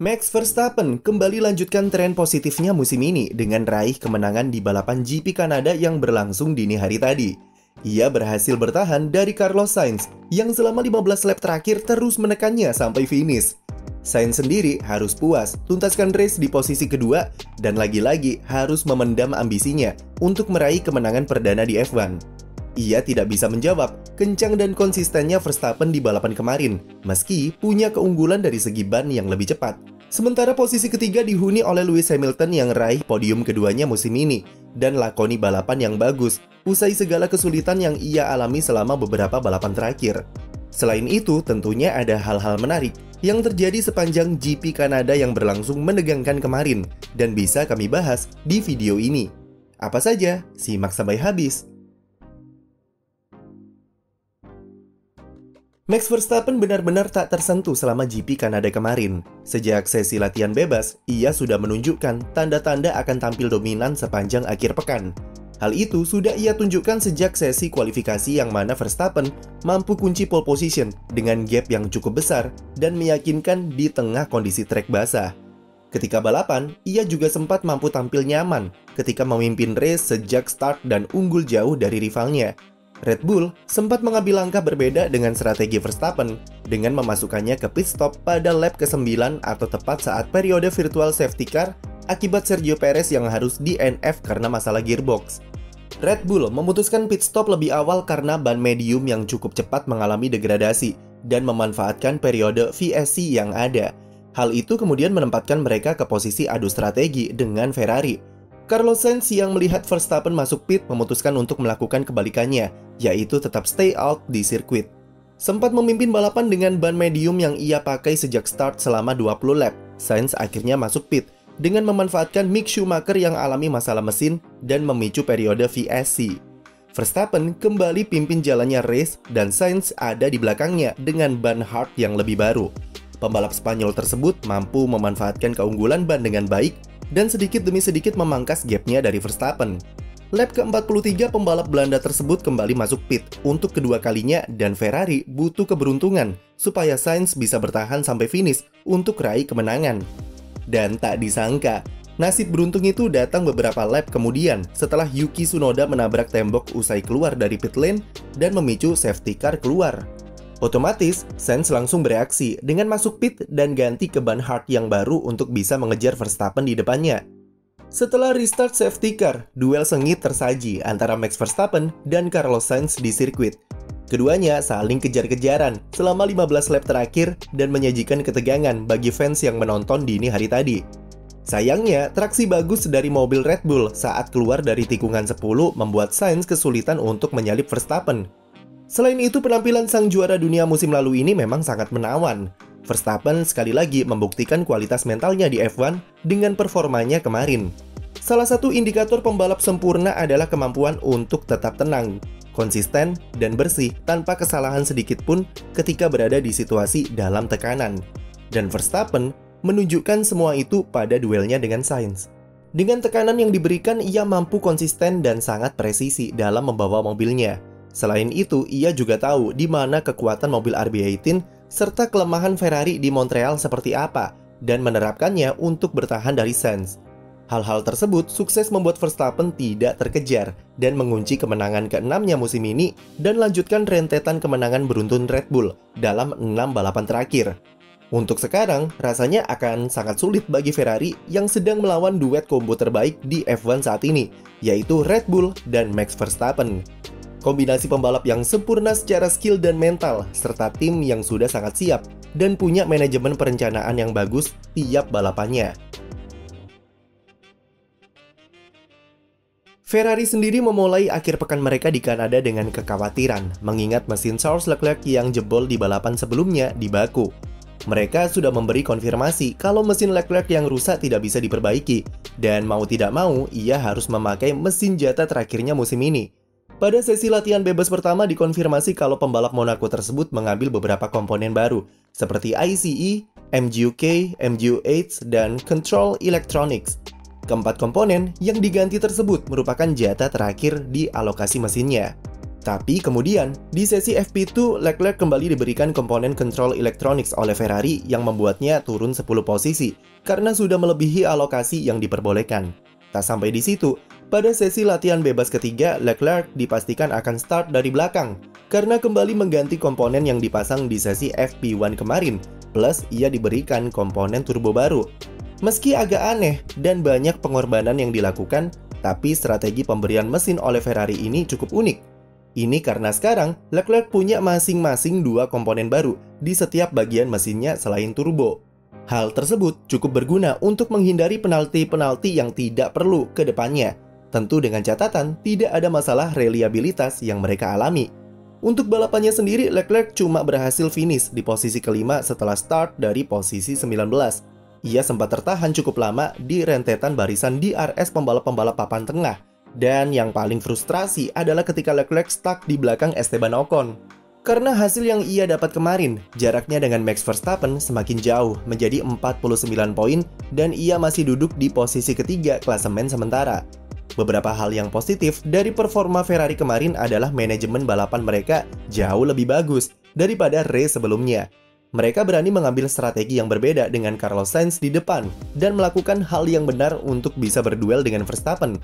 Max Verstappen kembali lanjutkan tren positifnya musim ini dengan raih kemenangan di balapan GP Kanada yang berlangsung dini hari tadi. Ia berhasil bertahan dari Carlos Sainz yang selama 15 lap terakhir terus menekannya sampai finish. Sainz sendiri harus puas tuntaskan race di posisi kedua dan lagi-lagi harus memendam ambisinya untuk meraih kemenangan perdana di F1. Ia tidak bisa menjawab kencang dan konsistennya Verstappen di balapan kemarin, meski punya keunggulan dari segi ban yang lebih cepat. Sementara posisi ketiga dihuni oleh Lewis Hamilton yang raih podium keduanya musim ini dan lakoni balapan yang bagus usai segala kesulitan yang ia alami selama beberapa balapan terakhir. Selain itu, tentunya ada hal-hal menarik yang terjadi sepanjang GP Kanada yang berlangsung menegangkan kemarin dan bisa kami bahas di video ini. Apa saja? Simak sampai habis. Max Verstappen benar-benar tak tersentuh selama GP Kanada kemarin. Sejak sesi latihan bebas, ia sudah menunjukkan tanda-tanda akan tampil dominan sepanjang akhir pekan. Hal itu sudah ia tunjukkan sejak sesi kualifikasi yang mana Verstappen mampu kunci pole position dengan gap yang cukup besar dan meyakinkan di tengah kondisi trek basah. Ketika balapan, ia juga sempat mampu tampil nyaman ketika memimpin race sejak start dan unggul jauh dari rivalnya. Red Bull sempat mengambil langkah berbeda dengan strategi Verstappen dengan memasukkannya ke pit stop pada lap ke-9 atau tepat saat periode virtual safety car akibat Sergio Perez yang harus DNF karena masalah gearbox. Red Bull memutuskan pit stop lebih awal karena ban medium yang cukup cepat mengalami degradasi dan memanfaatkan periode VSC yang ada. Hal itu kemudian menempatkan mereka ke posisi adu strategi dengan Ferrari. Carlos Sainz yang melihat Verstappen masuk pit memutuskan untuk melakukan kebalikannya, yaitu tetap stay out di sirkuit. Sempat memimpin balapan dengan ban medium yang ia pakai sejak start selama 20 lap, Sainz akhirnya masuk pit dengan memanfaatkan Mick Schumacher yang alami masalah mesin dan memicu periode VSC. Verstappen kembali pimpin jalannya race dan Sainz ada di belakangnya dengan ban hard yang lebih baru. Pembalap Spanyol tersebut mampu memanfaatkan keunggulan ban dengan baik dan sedikit demi sedikit memangkas gapnya dari Verstappen. Lap ke-43 pembalap Belanda tersebut kembali masuk pit untuk kedua kalinya dan Ferrari butuh keberuntungan supaya Sainz bisa bertahan sampai finish untuk raih kemenangan. Dan tak disangka, nasib beruntung itu datang beberapa lap kemudian setelah Yuki Tsunoda menabrak tembok usai keluar dari pit lane dan memicu safety car keluar. Otomatis, Sainz langsung bereaksi dengan masuk pit dan ganti ke ban hard yang baru untuk bisa mengejar Verstappen di depannya. Setelah restart safety car, duel sengit tersaji antara Max Verstappen dan Carlos Sainz di sirkuit. Keduanya saling kejar-kejaran selama 15 lap terakhir dan menyajikan ketegangan bagi fans yang menonton dini hari tadi. Sayangnya, traksi bagus dari mobil Red Bull saat keluar dari tikungan 10 membuat Sainz kesulitan untuk menyalip Verstappen. Selain itu, penampilan sang juara dunia musim lalu ini memang sangat menawan. Verstappen sekali lagi membuktikan kualitas mentalnya di F1 dengan performanya kemarin. Salah satu indikator pembalap sempurna adalah kemampuan untuk tetap tenang, konsisten, dan bersih tanpa kesalahan sedikit pun ketika berada di situasi dalam tekanan. Dan Verstappen menunjukkan semua itu pada duelnya dengan Sainz. Dengan tekanan yang diberikan, ia mampu konsisten dan sangat presisi dalam membawa mobilnya. Selain itu, ia juga tahu di mana kekuatan mobil RB18 serta kelemahan Ferrari di Montreal seperti apa dan menerapkannya untuk bertahan dari Sainz. Hal-hal tersebut sukses membuat Verstappen tidak terkejar dan mengunci kemenangan ke-6-nya musim ini dan lanjutkan rentetan kemenangan beruntun Red Bull dalam 6 balapan terakhir. Untuk sekarang, rasanya akan sangat sulit bagi Ferrari yang sedang melawan duet kombo terbaik di F1 saat ini, yaitu Red Bull dan Max Verstappen. Kombinasi pembalap yang sempurna secara skill dan mental, serta tim yang sudah sangat siap dan punya manajemen perencanaan yang bagus tiap balapannya. Ferrari sendiri memulai akhir pekan mereka di Kanada dengan kekhawatiran, mengingat mesin Charles Leclerc yang jebol di balapan sebelumnya di Baku. Mereka sudah memberi konfirmasi kalau mesin Leclerc yang rusak tidak bisa diperbaiki, dan mau tidak mau ia harus memakai mesin jatah terakhirnya musim ini. Pada sesi latihan bebas pertama dikonfirmasi kalau pembalap Monaco tersebut mengambil beberapa komponen baru, seperti ICE, MGU-K, MGU-H, dan Control Electronics. Keempat komponen yang diganti tersebut merupakan jatah terakhir di alokasi mesinnya. Tapi kemudian, di sesi FP2, Leclerc kembali diberikan komponen control electronics oleh Ferrari yang membuatnya turun 10 posisi karena sudah melebihi alokasi yang diperbolehkan. Tak sampai di situ, pada sesi latihan bebas ketiga, Leclerc dipastikan akan start dari belakang karena kembali mengganti komponen yang dipasang di sesi FP1 kemarin, plus ia diberikan komponen turbo baru. Meski agak aneh dan banyak pengorbanan yang dilakukan, tapi strategi pemberian mesin oleh Ferrari ini cukup unik. Ini karena sekarang Leclerc punya masing-masing 2 komponen baru di setiap bagian mesinnya selain turbo. Hal tersebut cukup berguna untuk menghindari penalti-penalti yang tidak perlu ke depannya. Tentu dengan catatan tidak ada masalah reliabilitas yang mereka alami. Untuk balapannya sendiri, Leclerc cuma berhasil finish di posisi kelima setelah start dari posisi 19. Ia sempat tertahan cukup lama di rentetan barisan DRS pembalap-pembalap papan tengah. Dan yang paling frustrasi adalah ketika Leclerc stuck di belakang Esteban Ocon. Karena hasil yang ia dapat kemarin, jaraknya dengan Max Verstappen semakin jauh menjadi 49 poin dan ia masih duduk di posisi ketiga klasemen sementara. Beberapa hal yang positif dari performa Ferrari kemarin adalah manajemen balapan mereka jauh lebih bagus daripada race sebelumnya. Mereka berani mengambil strategi yang berbeda dengan Carlos Sainz di depan dan melakukan hal yang benar untuk bisa berduel dengan Verstappen.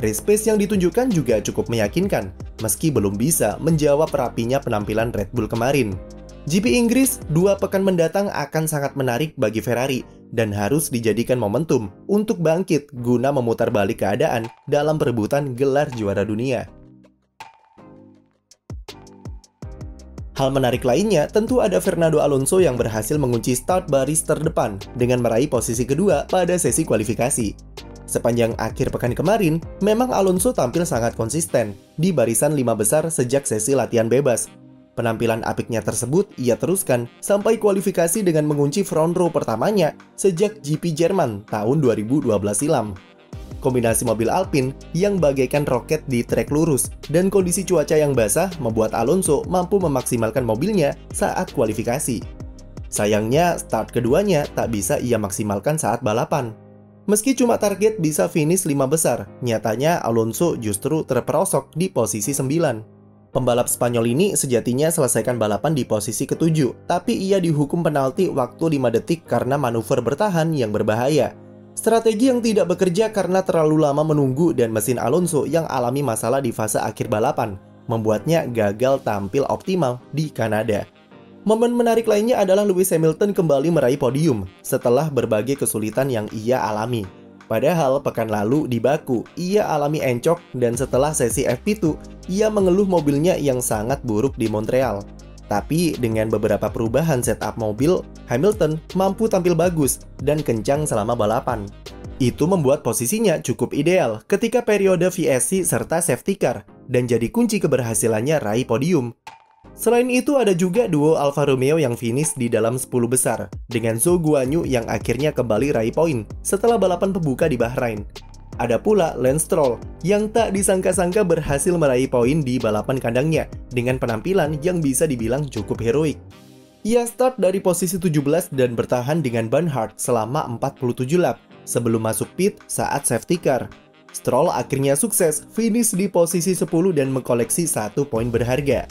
Race pace yang ditunjukkan juga cukup meyakinkan, meski belum bisa menjawab rapinya penampilan Red Bull kemarin. GP Inggris 2 pekan mendatang akan sangat menarik bagi Ferrari dan harus dijadikan momentum untuk bangkit guna memutar balik keadaan dalam perebutan gelar juara dunia. Hal menarik lainnya tentu ada Fernando Alonso yang berhasil mengunci start baris terdepan dengan meraih posisi kedua pada sesi kualifikasi. Sepanjang akhir pekan kemarin, memang Alonso tampil sangat konsisten di barisan 5 besar sejak sesi latihan bebas. Penampilan apiknya tersebut ia teruskan sampai kualifikasi dengan mengunci front row pertamanya sejak GP Jerman tahun 2012 silam. Kombinasi mobil Alpine yang bagaikan roket di trek lurus dan kondisi cuaca yang basah membuat Alonso mampu memaksimalkan mobilnya saat kualifikasi. Sayangnya, start keduanya tak bisa ia maksimalkan saat balapan. Meski cuma target bisa finish 5 besar, nyatanya Alonso justru terperosok di posisi 9. Pembalap Spanyol ini sejatinya selesaikan balapan di posisi ke-7, tapi ia dihukum penalti waktu 5 detik karena manuver bertahan yang berbahaya. Strategi yang tidak bekerja karena terlalu lama menunggu dan mesin Alonso yang alami masalah di fase akhir balapan, membuatnya gagal tampil optimal di Kanada. Momen menarik lainnya adalah Lewis Hamilton kembali meraih podium setelah berbagai kesulitan yang ia alami. Padahal pekan lalu di Baku, ia alami encok dan setelah sesi FP2, ia mengeluh mobilnya yang sangat buruk di Montreal. Tapi dengan beberapa perubahan setup mobil, Hamilton mampu tampil bagus dan kencang selama balapan. Itu membuat posisinya cukup ideal ketika periode VSC serta safety car dan jadi kunci keberhasilannya raih podium. Selain itu ada juga duo Alfa Romeo yang finish di dalam 10 besar dengan Zhou Guanyu yang akhirnya kembali raih poin setelah balapan pembuka di Bahrain. Ada pula Lance Stroll yang tak disangka-sangka berhasil meraih poin di balapan kandangnya dengan penampilan yang bisa dibilang cukup heroik. Ia start dari posisi 17 dan bertahan dengan ban hard selama 47 lap sebelum masuk pit saat safety car. Stroll akhirnya sukses finish di posisi 10 dan mengkoleksi 1 poin berharga.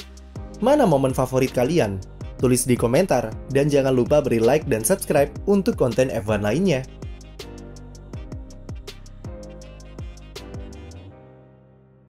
Mana momen favorit kalian? Tulis di komentar dan jangan lupa beri like dan subscribe untuk konten F1 lainnya.